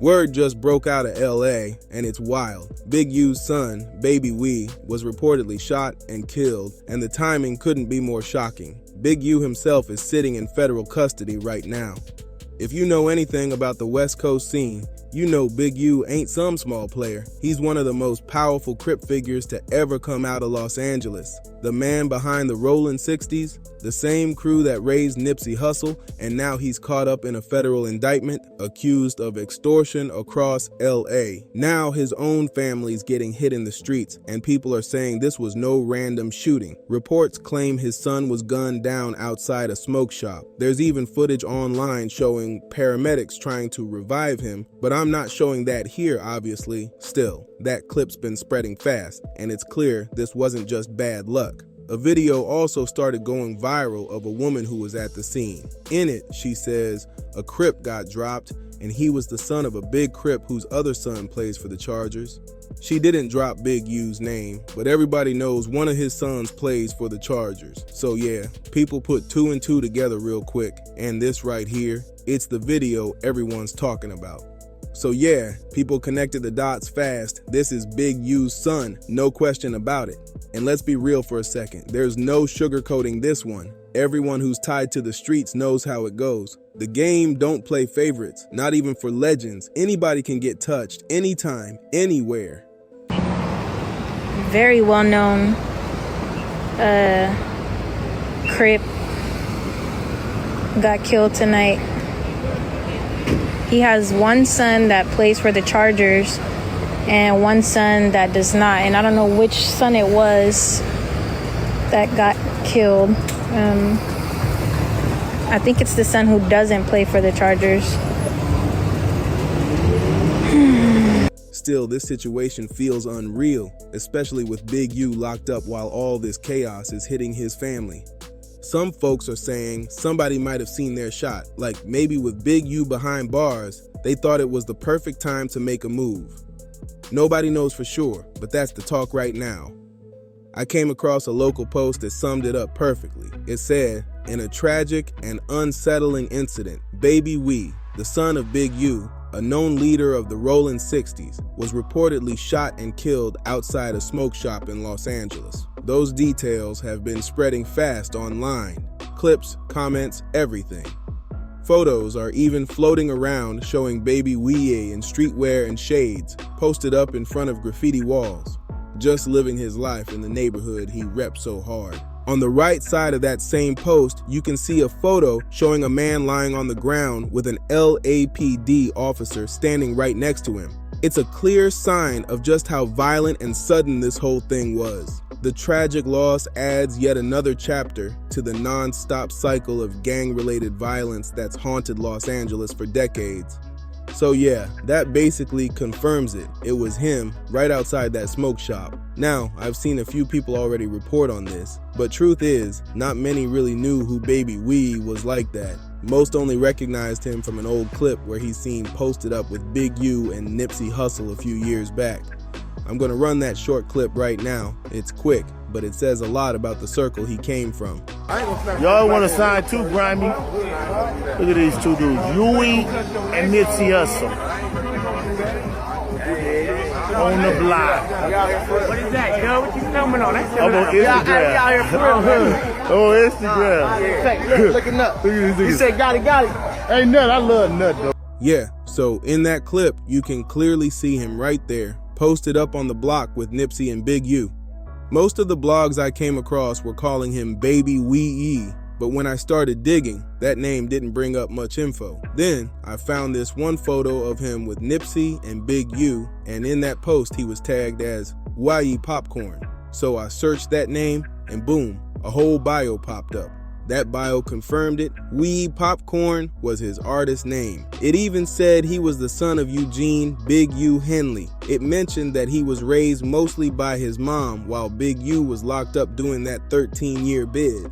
Word just broke out of LA, and it's wild. Big U's son, Baby Wii, was reportedly shot and killed, and the timing couldn't be more shocking. Big U himself is sitting in federal custody right now. If you know anything about the West Coast scene, you know Big U ain't some small player. He's one of the most powerful Crip figures to ever come out of Los Angeles. The man behind the Rollin' 60s, the same crew that raised Nipsey Hussle, and now he's caught up in a federal indictment, accused of extortion across LA. Now his own family's getting hit in the streets, and people are saying this was no random shooting. Reports claim his son was gunned down outside a smoke shop. There's even footage online showing paramedics trying to revive him, but I'm not showing that here, obviously. Still, that clip's been spreading fast, and it's clear this wasn't just bad luck. A video also started going viral of a woman who was at the scene. In it, she says, a Crip got dropped, and he was the son of a big Crip whose other son plays for the Chargers. She didn't drop Big U's name, but everybody knows one of his sons plays for the Chargers. So yeah, people put 2 and 2 together real quick, and this right here, it's the video everyone's talking about. So yeah, people connected the dots fast. This is Big U's son, no question about it. And let's be real for a second, there's no sugarcoating this one. Everyone who's tied to the streets knows how it goes. The game don't play favorites, not even for legends. Anybody can get touched, anytime, anywhere. Very well-known Crip got killed tonight. He has one son that plays for the Chargers and one son that does not. And I don't know which son it was that got killed. I think it's the son who doesn't play for the Chargers. Still, this situation feels unreal, especially with Big U locked up while all this chaos is hitting his family. Some folks are saying somebody might have seen their shot, like maybe with Big U behind bars, they thought it was the perfect time to make a move. Nobody knows for sure, but that's the talk right now. I came across a local post that summed it up perfectly. It said, in a tragic and unsettling incident, Baby Wii, the son of Big U, a known leader of the Rollin' 60s, was reportedly shot and killed outside a smoke shop in Los Angeles. Those details have been spreading fast online. Clips, comments, everything. Photos are even floating around showing Baby Uiie in streetwear and shades, posted up in front of graffiti walls, just living his life in the neighborhood he reps so hard. On the right side of that same post, you can see a photo showing a man lying on the ground with an LAPD officer standing right next to him. It's a clear sign of just how violent and sudden this whole thing was. The tragic loss adds yet another chapter to the non-stop cycle of gang-related violence that's haunted Los Angeles for decades. So yeah, that basically confirms it. It was him right outside that smoke shop. Now, I've seen a few people already report on this, but truth is, not many really knew who Baby Wii was like that. Most only recognized him from an old clip where he's seen posted up with Big U and Nipsey Hussle a few years back. I'm gonna run that short clip right now. It's quick, but it says a lot about the circle he came from. Y'all want to sign too, Grimy? Look at these two dudes, Uiie and Nipsey Hussle. On the block. What is that, yo? What you filming on? That's I'm on Instagram. Oh, Instagram. Looking up. Look at You this. said got it. Ain't nut. I love nut though. Yeah, so in that clip, you can clearly see him right there, posted up on the block with Nipsey and Big U. Most of the blogs I came across were calling him Baby Wii, but when I started digging, that name didn't bring up much info. Then I found this one photo of him with Nipsey and Big U, and in that post he was tagged as Uiie Popcorn. So I searched that name, and boom, a whole bio popped up. That bio confirmed it. Uiie Popcorn was his artist name. It even said he was the son of Eugene Big U Henley. It mentioned that he was raised mostly by his mom while Big U was locked up doing that 13-year bid.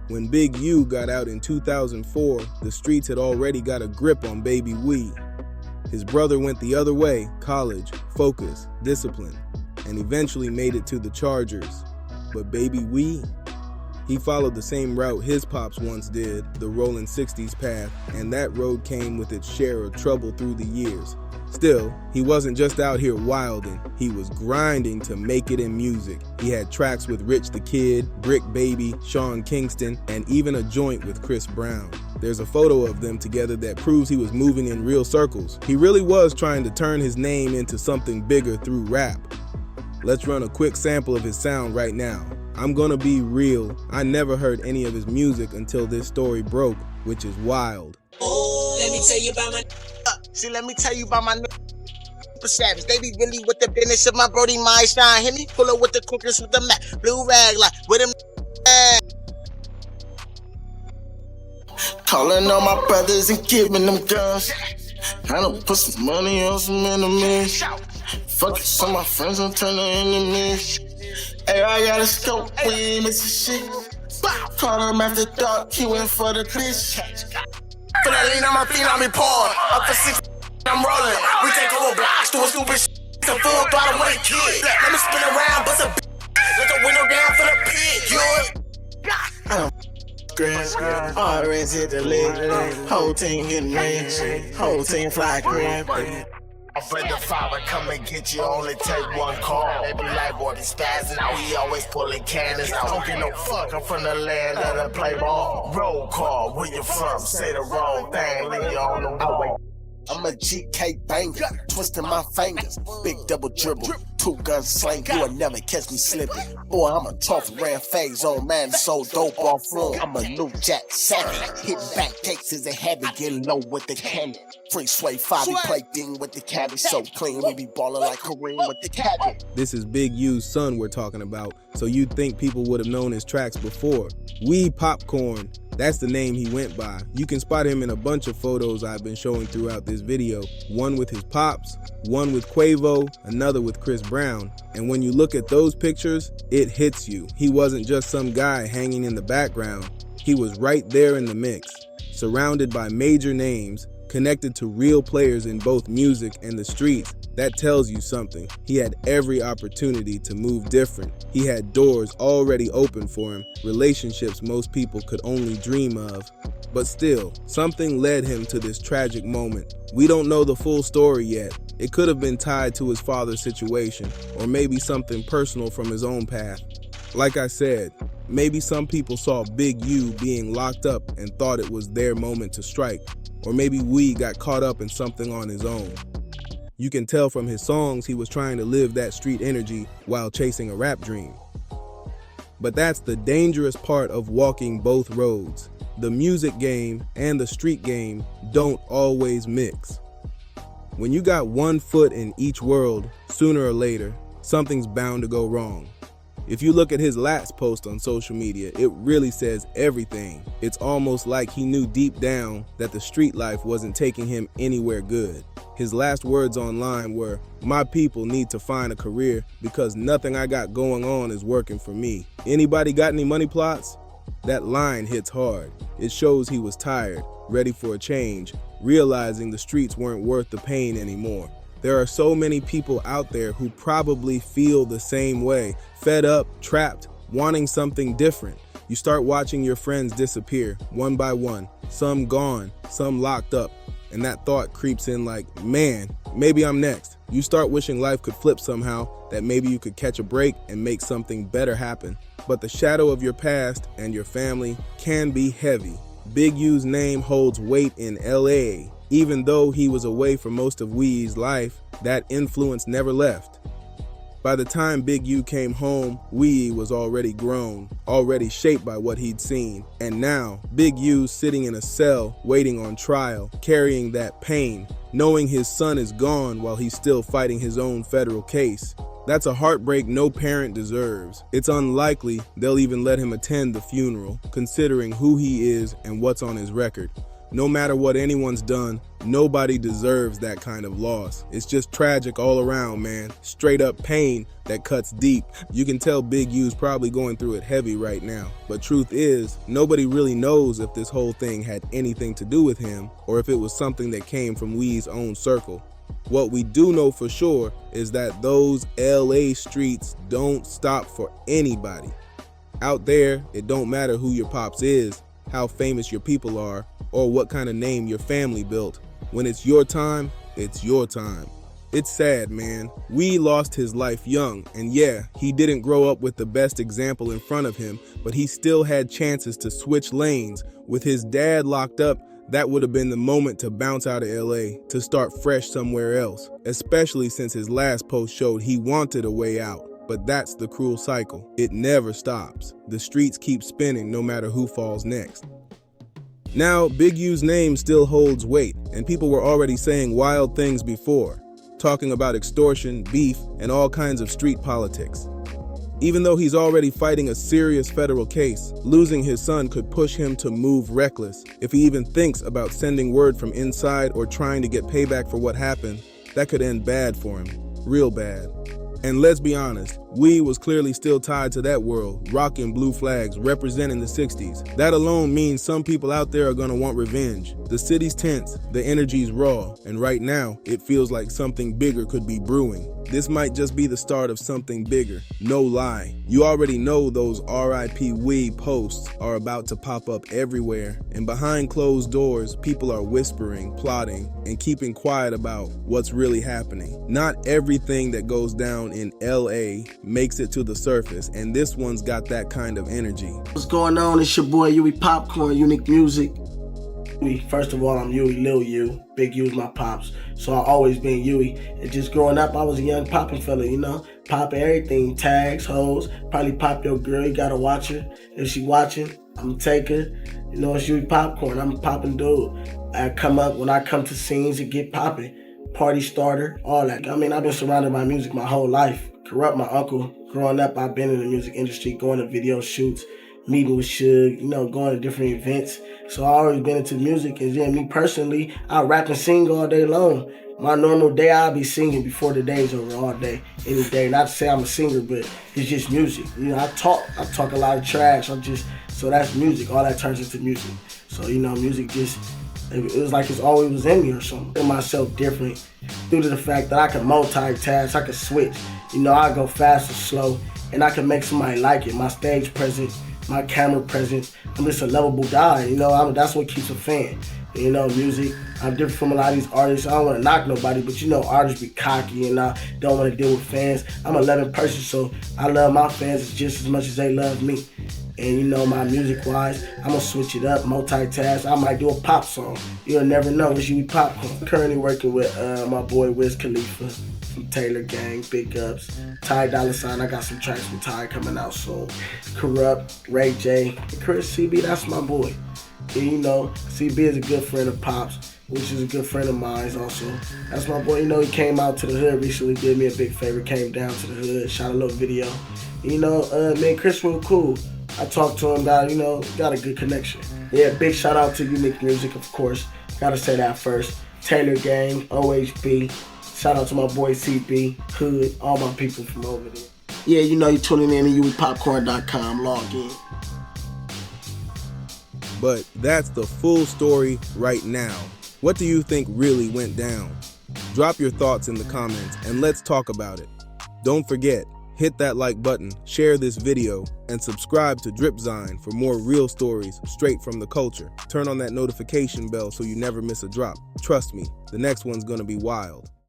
When Big U got out in 2004, the streets had already got a grip on Baby Wii. His brother went the other way, college, focus, discipline, and eventually made it to the Chargers. But Baby Wii? He followed the same route his pops once did, the Rollin' 60s path, and that road came with its share of trouble through the years. Still, he wasn't just out here wilding, he was grinding to make it in music. He had tracks with Rich the Kid, Brick Baby, Sean Kingston, and even a joint with Chris Brown. There's a photo of them together that proves he was moving in real circles. He really was trying to turn his name into something bigger through rap. Let's run a quick sample of his sound right now. I'm gonna be real, I never heard any of his music until this story broke, which is wild. Let me tell you about my let me tell you about my super savage. They be really with the business of my Brody my shine. Hit me pull up with the cookers with the mat. Blue rag like with them. Calling all my brothers and giving them guns. I done put some money on some enemies. Fuck it, some of my friends don't turn to enemies. Hey, I got a scope, we ain't missing shit. Caught him after dark, he went for the bitch. For that lean on my feet, I'm pouring. Up for 6, I'm rolling. We take over blocks, do a stupid shit. It's a full bottle with a kid. Let me spin around, bust a let the window down for the pig. RS hit the lid. Whole team getting red. Whole team fly crib. I'm afraid the father come and get you, only take one call. They be like, boy, these spazzing, we always pulling cannons. I don't give no fuck, I'm from the land of the play ball. Roll call, where you from? Say the wrong thing, leave you on the way. I'm a GK banger, twisting my fingers. Big double dribble, 2 gun slang, you will never catch me slipping. Boy, I'm a tough ran phase on man, so dope off room. I'm a new Jack Savage, hit back cases and habit, get low with the cannon. Free sway, Fabi play thing with the cabbage, so clean, we be ballin' like Kareem with the cabbage. This is Big U's son we're talking about, so you'd think people would have known his tracks before. Uiie Popcorn, that's the name he went by. You can spot him in a bunch of photos I've been showing throughout this video. One with his pops, one with Quavo, another with Chris Brown. And when you look at those pictures, it hits you. He wasn't just some guy hanging in the background. He was right there in the mix, surrounded by major names, connected to real players in both music and the streets. That tells you something. He had every opportunity to move different. He had doors already open for him, relationships most people could only dream of. But still, something led him to this tragic moment. We don't know the full story yet. It could have been tied to his father's situation, or maybe something personal from his own path. Like I said, maybe some people saw Big U being locked up and thought it was their moment to strike. Or maybe Uiie got caught up in something on his own. You can tell from his songs he was trying to live that street energy while chasing a rap dream. But that's the dangerous part of walking both roads. The music game and the street game don't always mix. When you got one foot in each world, sooner or later, something's bound to go wrong. If you look at his last post on social media, it really says everything. It's almost like he knew deep down that the street life wasn't taking him anywhere good. His last words online were, "My people need to find a career because nothing I got going on is working for me. Anybody got any money plots?" That line hits hard. It shows he was tired, ready for a change, realizing the streets weren't worth the pain anymore. There are so many people out there who probably feel the same way, fed up, trapped, wanting something different. You start watching your friends disappear, one by one, some gone, some locked up, and that thought creeps in like, man, maybe I'm next. You start wishing life could flip somehow, that maybe you could catch a break and make something better happen. But the shadow of your past and your family can be heavy. Big U's name holds weight in LA. Even though he was away for most of Uie's life, that influence never left. By the time Big U came home, Uiie was already grown, already shaped by what he'd seen. And now, Big U's sitting in a cell, waiting on trial, carrying that pain, knowing his son is gone while he's still fighting his own federal case. That's a heartbreak no parent deserves. It's unlikely they'll even let him attend the funeral, considering who he is and what's on his record. No matter what anyone's done, nobody deserves that kind of loss. It's just tragic all around, man. Straight up pain that cuts deep. You can tell Big U's probably going through it heavy right now. But truth is, nobody really knows if this whole thing had anything to do with him or if it was something that came from Uie's own circle. What we do know for sure is that those LA streets don't stop for anybody. Out there, it don't matter who your pops is, how famous your people are, or what kind of name your family built. When it's your time, it's your time. It's sad, man. Uiie lost his life young, and yeah, he didn't grow up with the best example in front of him, but he still had chances to switch lanes. With his dad locked up, that would have been the moment to bounce out of LA, to start fresh somewhere else, especially since his last post showed he wanted a way out. But that's the cruel cycle. It never stops. The streets keep spinning no matter who falls next. Now, Big U's name still holds weight, and people were already saying wild things before, talking about extortion, beef, and all kinds of street politics. Even though he's already fighting a serious federal case, losing his son could push him to move reckless. If he even thinks about sending word from inside or trying to get payback for what happened, that could end bad for him, real bad. And let's be honest, Uiie was clearly still tied to that world, rocking blue flags, representing the 60s. That alone means some people out there are gonna want revenge. The city's tense, the energy's raw, and right now, it feels like something bigger could be brewing. This might just be the start of something bigger, no lie. You already know those RIP Uiie posts are about to pop up everywhere, and behind closed doors, people are whispering, plotting, and keeping quiet about what's really happening. Not everything that goes down in LA makes it to the surface, and this one's got that kind of energy. What's going on? It's your boy Uiie Popcorn, Unique Music. First of all, I'm Uiie, Lil U. Big U's my pops, so I always been Uiie. And just growing up, I was a young popping fella, you know? Popping everything, tags, hoes, probably pop your girl, you gotta watch her. If she watching, I'ma take her. You know, it's Uiie Popcorn, I'm a popping dude. When I come to scenes, it get popping. Party starter, all that. I mean, I've been surrounded by music my whole life. Corrupt my uncle. Growing up, I've been in the music industry, going to video shoots, meeting with Suge, you know, going to different events. So I always been into music, and then me personally, I rap and sing all day long. My normal day, I'll be singing before the day's over all day, any day. Not to say I'm a singer, but it's just music. You know, I talk a lot of trash. So that's music. All that turns into music. So, you know, music just, it was like it's always was in me or something. I myself different due to the fact that I can multitask, I can switch. You know, I go fast or slow, and I can make somebody like it. My stage presence, my camera presence, I'm just a lovable guy, you know, that's what keeps a fan. You know, music, I'm different from a lot of these artists. I don't want to knock nobody, but you know, artists be cocky and I don't want to deal with fans. I'm a loving person, so I love my fans just as much as they love me. And you know, my music-wise, I'm going to switch it up, multitask. I might do a pop song. You'll never know. It's Uiie Popcorn. I'm currently working with my boy Wiz Khalifa from Taylor Gang, Big Ups, Ty Dolla $ign. I got some tracks with Ty coming out soon. Corrupt, Ray J, and Chris CB, that's my boy. And you know, CB is a good friend of Pop's, which is a good friend of mine also. That's my boy. You know, he came out to the hood recently, did me a big favor, came down to the hood, shot a little video. And, you know, me and Chris were cool. I talked to him, got a good connection. Yeah, big shout out to Unique Music, of course. Gotta say that first. Taylor Gang, OHB. Shout out to my boy CB, Hood, all my people from over there. Yeah, you know, you're tuning in to UiiePopcorn.com, log in. But that's the full story right now. What do you think really went down? Drop your thoughts in the comments and let's talk about it. Don't forget, hit that like button, share this video, and subscribe to Dripzine for more real stories straight from the culture. Turn on that notification bell so you never miss a drop. Trust me, the next one's gonna be wild.